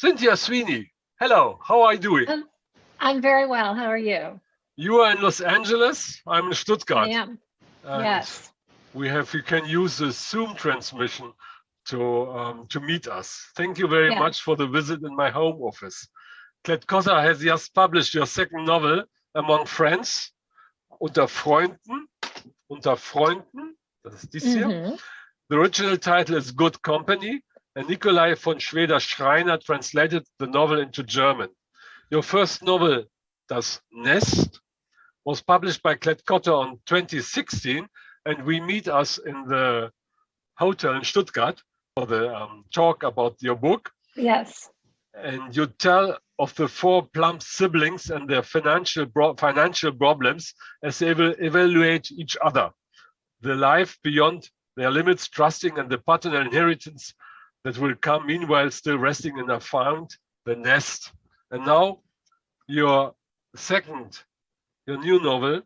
Cynthia Sweeney, hello, how are you doing? I'm very well. How are you? You are in Los Angeles, I'm in I Stuttgart. am. And Yes. we can use the Zoom transmission to meet us. Thank you very Yeah. much for the visit in my home office. Klett-Cotta has just published your second novel, Among Friends, Unter Freunden, das ist dies hier. hmm The original title is Good Company, and Nikolai von Schweder-Schreiner translated the novel into German. Your first novel, Das Nest, was published by Klett-Cotta on 2016, and we meet us in the hotel in Stuttgart for the talk about your book. Yes. And you tell of the four plump siblings and their financial problems as they will evaluate each other. The life beyond their limits, trusting in the paternal inheritance that will come, meanwhile still resting in a found, the nest. And now your new novel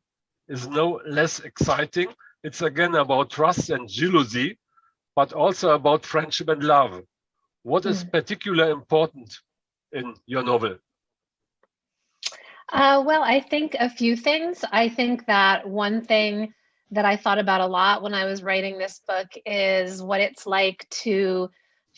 is no less exciting. It's again about trust and jealousy, but also about friendship and love. What is particularly important in your novel? Well, I think a few things. I think that one thing that I thought about a lot when I was writing this book is what it's like to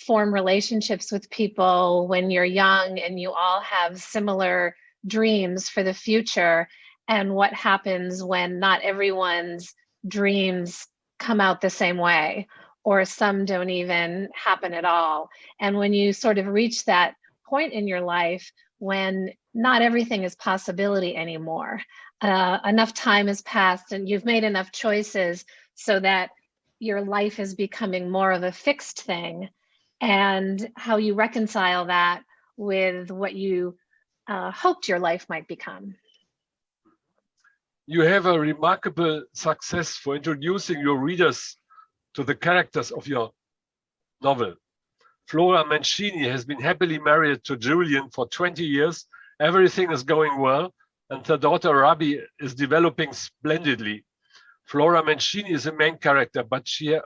form relationships with people when you're young and you all have similar dreams for the future, and what happens when not everyone's dreams come out the same way, or some don't even happen at all. And when you sort of reach that point in your life when not everything is possibility anymore. Enough time has passed and you've made enough choices so that your life is becoming more of a fixed thing, and how you reconcile that with what you hoped your life might become. You have a remarkable success for introducing your readers to the characters of your novel. Flora Mancini has been happily married to Julian for 20 years. Everything is going well, and their daughter Rabi is developing splendidly. Flora Mancini is the main character, but she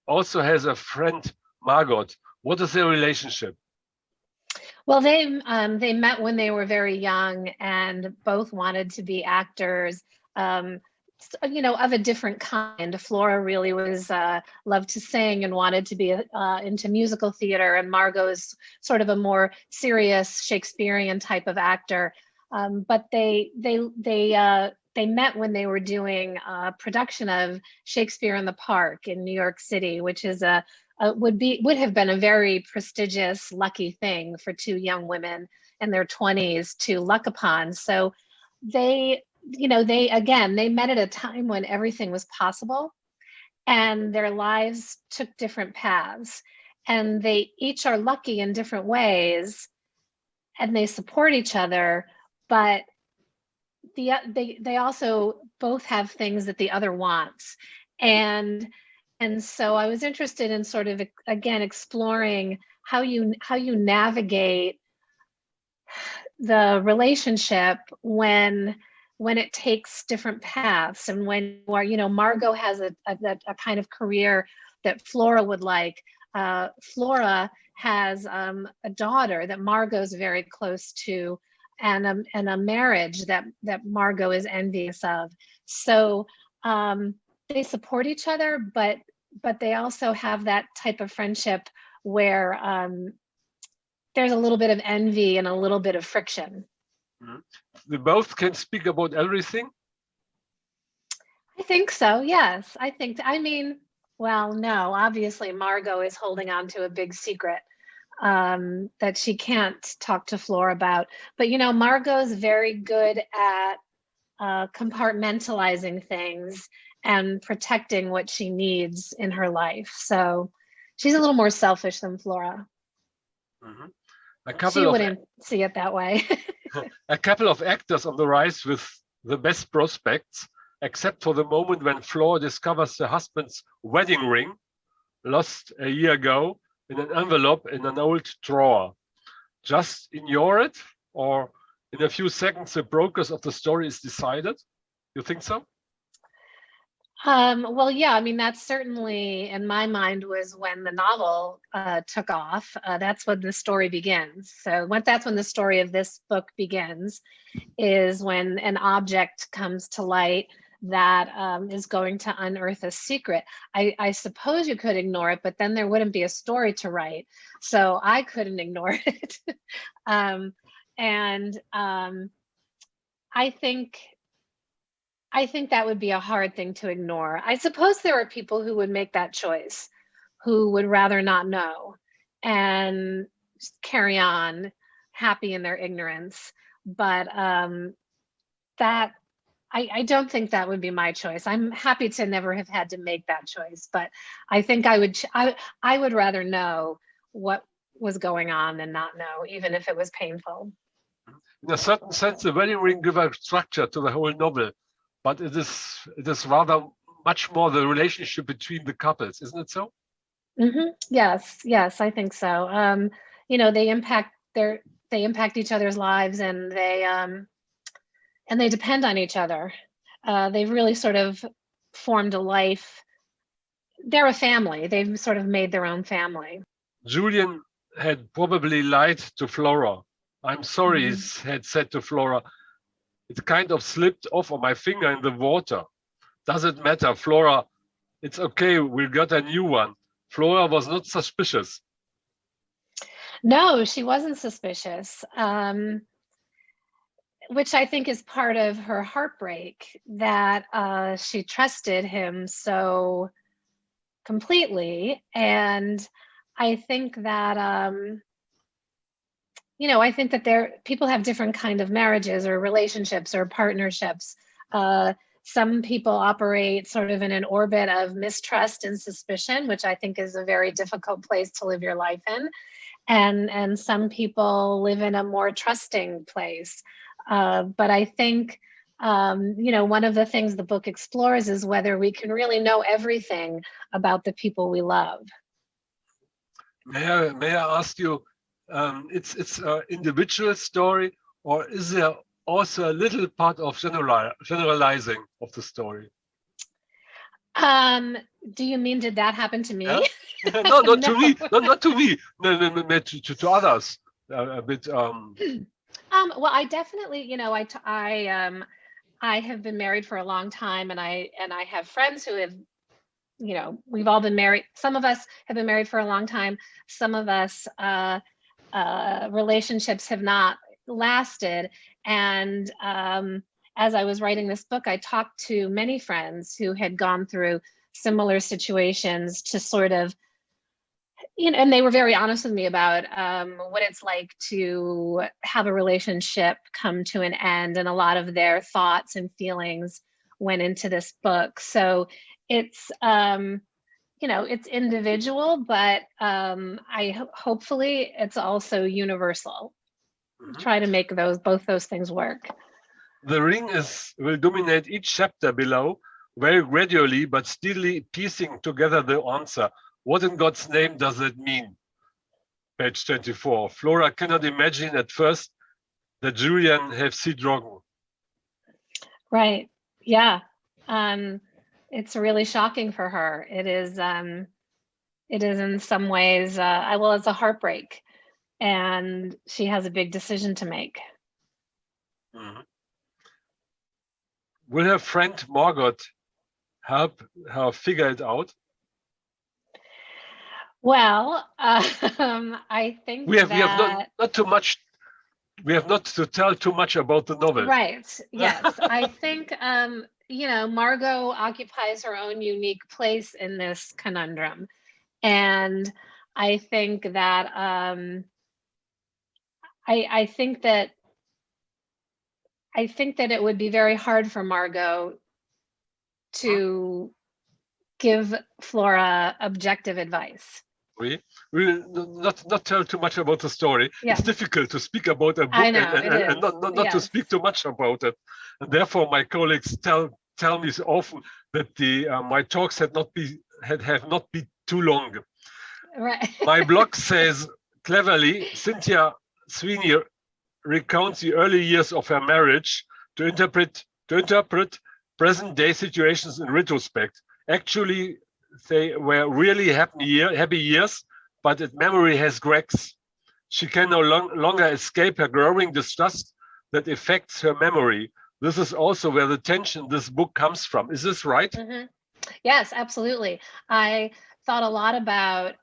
also has a friend, Margot. What is their relationship? Well, they met when they were very young and both wanted to be actors. Of a different kind. Flora really was loved to sing and wanted to be into musical theater, and Margot is sort of a more serious Shakespearean type of actor. But they met when they were doing a production of Shakespeare in the Park in New York City, which is would have been a very prestigious, lucky thing for two young women in their 20s to luck upon. So they met at a time when everything was possible and their lives took different paths, and they each are lucky in different ways and they support each other, but they also both have things that the other wants. And so I was interested in sort of, again, exploring how you navigate the relationship when it takes different paths, and when Margot has a kind of career that Flora would like. Flora has a daughter that Margot's very close to, and a marriage that Margot is envious of. So they support each other, but they also have that type of friendship where there's a little bit of envy and a little bit of friction. They both can speak about everything? I think so, yes. Well, no, obviously Margot is holding on to a big secret that she can't talk to Flora about. But, Margot's very good at compartmentalizing things and protecting what she needs in her life. So she's a little more selfish than Flora. She wouldn't see it that way. A couple of actors on the rise with the best prospects, except for the moment when Flora discovers her husband's wedding ring, lost a year ago, in an envelope in an old drawer. Just ignore it, or in a few seconds the progress of the story is decided? You think so? Well, yeah, I mean, that's certainly in my mind was when the novel took off. That's when the story begins. So that's when the story of this book begins, is when an object comes to light that is going to unearth a secret. I suppose you could ignore it, but then there wouldn't be a story to write. So I couldn't ignore it. And I think that would be a hard thing to ignore. I suppose there are people who would make that choice, who would rather not know and just carry on happy in their ignorance. But that I don't think that would be my choice. I'm happy to never have had to make that choice, but I think I would rather know what was going on than not know, even if it was painful. In a certain sense, the wedding ring gives a structure to the whole novel, but it is rather much more the relationship between the couples, isn't it so? Yes, I think so. You know, they impact each other's lives, and they depend on each other. They've really sort of formed a life. They're a family. They've sort of made their own family. Julian had probably lied to Flora. I'm sorry, he had said to Flora. It kind of slipped off of my finger in the water. Doesn't matter, Flora. It's okay, we'll get a new one. Flora was not suspicious. No, she wasn't suspicious, which I think is part of her heartbreak, that she trusted him so completely. And I think that, you know, I think that people have different kind of marriages or relationships or partnerships. Some people operate sort of in an orbit of mistrust and suspicion, which I think is a very difficult place to live your life in. And some people live in a more trusting place. But I think, you know, one of the things the book explores is whether we can really know everything about the people we love. May I ask you, it's an individual story, or is there also a little part of generalizing of the story? Do you mean, did that happen to me? Yeah? No, not to me. Not to me. No, to others. A bit. Well, I definitely, you know, I have been married for a long time, and I have friends who have, you know, we've all been married. Some of us have been married for a long time. Some of us relationships have not lasted. And as I was writing this book, I talked to many friends who had gone through similar situations to sort of, you know, and they were very honest with me about what it's like to have a relationship come to an end, and a lot of their thoughts and feelings went into this book. So it's, you know, it's individual, but hopefully it's also universal. Try to make both those things work. The ring will dominate each chapter below, very gradually, but steadily piecing together the answer. What in God's name does it mean? Page 24. Flora cannot imagine at first that Julian have sea dragon. Right. Yeah. It's really shocking for her. It is in some ways, well, it's a heartbreak, and she has a big decision to make. Will her friend Margot help her figure it out? Well, I think we have not too much. We have not to tell too much about the novel. Right. Yes. I think, you know, Margot occupies her own unique place in this conundrum. And I think that, I think that it would be very hard for Margot to give Flora objective advice. We will not tell too much about the story. Yeah. It's difficult to speak about a book and not to speak too much about it. And therefore, my colleagues tell me so often that my talks have not been too long. Right. My blog says cleverly, Cynthia Sweeney recounts the early years of her marriage to interpret present day situations in retrospect. Actually, they were really happy years, but that memory has cracks. She can no longer escape her growing distrust that affects her memory. This is also where the tension this book comes from. Is this right? Mm-hmm. Yes, absolutely. I thought a lot about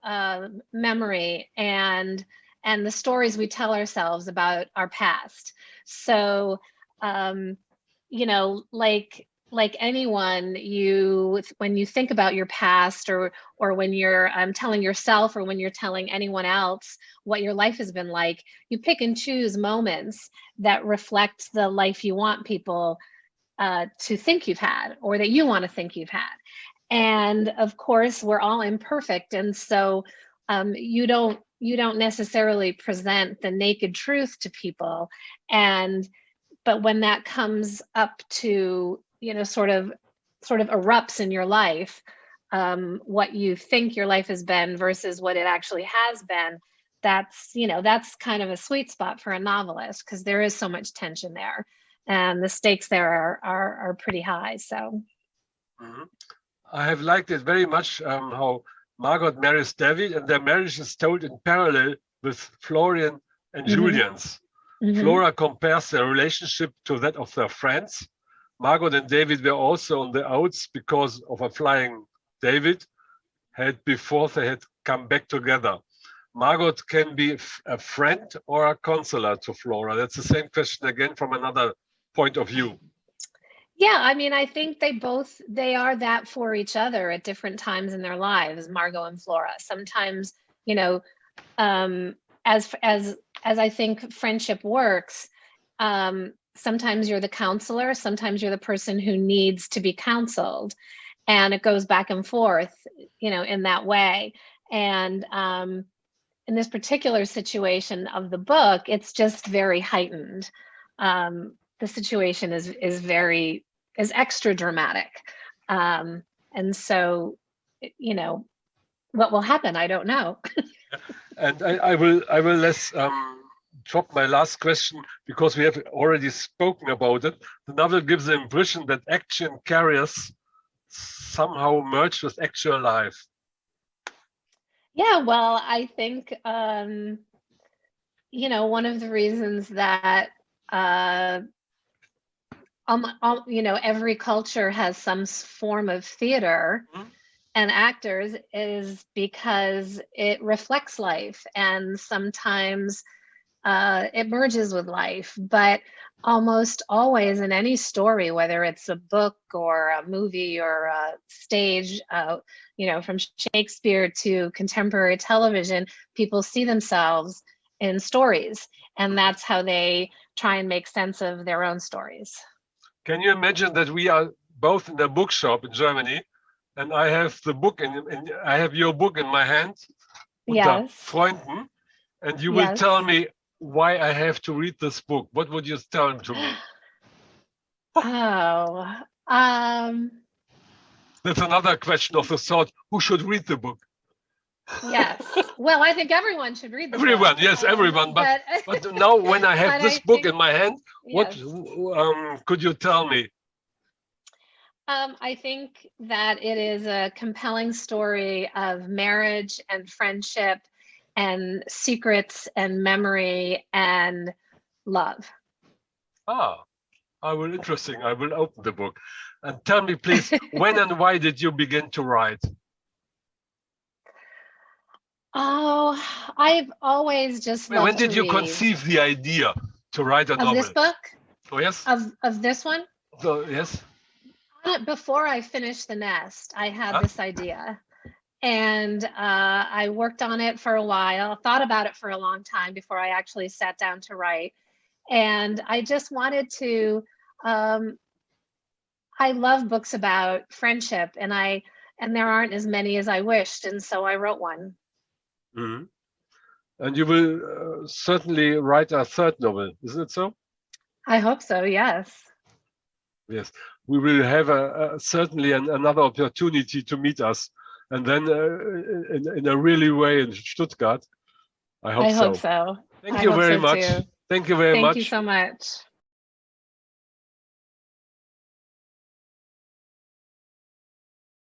memory and the stories we tell ourselves about our past. So, you know, like anyone, when you think about your past, or when you're telling yourself, or when you're telling anyone else what your life has been like, you pick and choose moments that reflect the life you want people to think you've had, or that you want to think you've had. And of course, we're all imperfect, and so you don't necessarily present the naked truth to people. But when that comes up to, you know, sort of erupts in your life, what you think your life has been versus what it actually has been, that's kind of a sweet spot for a novelist, because there is so much tension there, and the stakes there are pretty high. So I have liked it very much, how Margot marries David, and their marriage is told in parallel with Florian and Julian's. Flora compares their relationship to that of their friends. Margot and David were also on the outs because of a flying David before they had come back together. Margot can be a friend or a counselor to Flora. That's the same question again from another point of view. Yeah, I mean, I think they are that for each other at different times in their lives, Margot and Flora. Sometimes, you know, as I think friendship works, sometimes you're the counselor, sometimes you're the person who needs to be counseled, and it goes back and forth, you know, in that way. And in this particular situation of the book, it's just very heightened. The situation is extra dramatic, and so, you know, what will happen, I don't know. And I will less drop my last question, because we have already spoken about it. The novel gives the impression that action carriers somehow merge with actual life. Yeah, well, I think you know, one of the reasons that you know, every culture has some form of theater and actors is because it reflects life, and sometimes it merges with life. But almost always in any story, whether it's a book or a movie or a stage, you know, from Shakespeare to contemporary television, people see themselves in stories, and that's how they try and make sense of their own stories. Can you imagine that we are both in a bookshop in Germany, and I have the book and I have your book in my hand, Yes. Freunden, and you will tell me why I have to read this book? What would you tell to me? Oh, that's another question of the sort. Who should read the book? Yes. Well, I think everyone should read the everyone, book. yes, everyone. But now when I have this book in my hand, what could you tell me? I think that it is a compelling story of marriage and friendship and secrets and memory and love. Ah, interesting. I will open the book. And tell me, please, when and why did you begin to write? Oh, I've always just loved When did to you read. conceive the idea to write a novel? Of this book? Oh, yes. Of this one? So, yes. Before I finished The Nest, I had this idea. And I worked on it for a while, thought about it for a long time before I actually sat down to write. And I just wanted to, I love books about friendship, and there aren't as many as I wished. And so I wrote one. Mm-hmm. And you will certainly write a third novel, isn't it so? I hope so, yes. Yes, we will have certainly another opportunity to meet us. And then in a really way in Stuttgart. I hope so. Thank you very much. Thank you very much. Thank you so much.